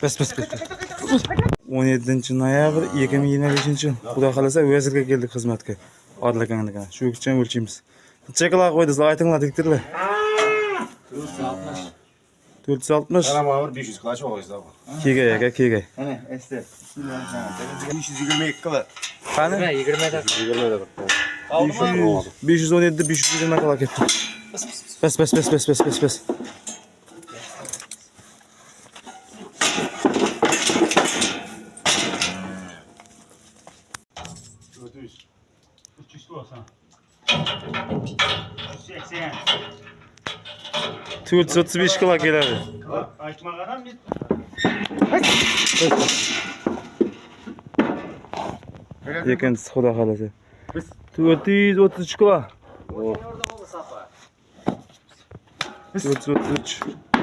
Bas. 17 noyabr 2025 yil. Xudo xolasa vazirga keldik xizmatga. Odil akangniki. Shu uchun o'lchaymiz. Necha kilo qo'ydinglar? Aytinglar, diktirlar. 460. Sana ma'mur 500 kilo cho'g'izlar bor. Kegay aka, kegay. Mana, esti. 522 kilo. Qani? 20 da. 517, 520 kilo ketdi. Bas. Tut 35 kilo keladi. Aytmaganim biz. Ikkinchisi xudo xolasa. 433 kilo. 433.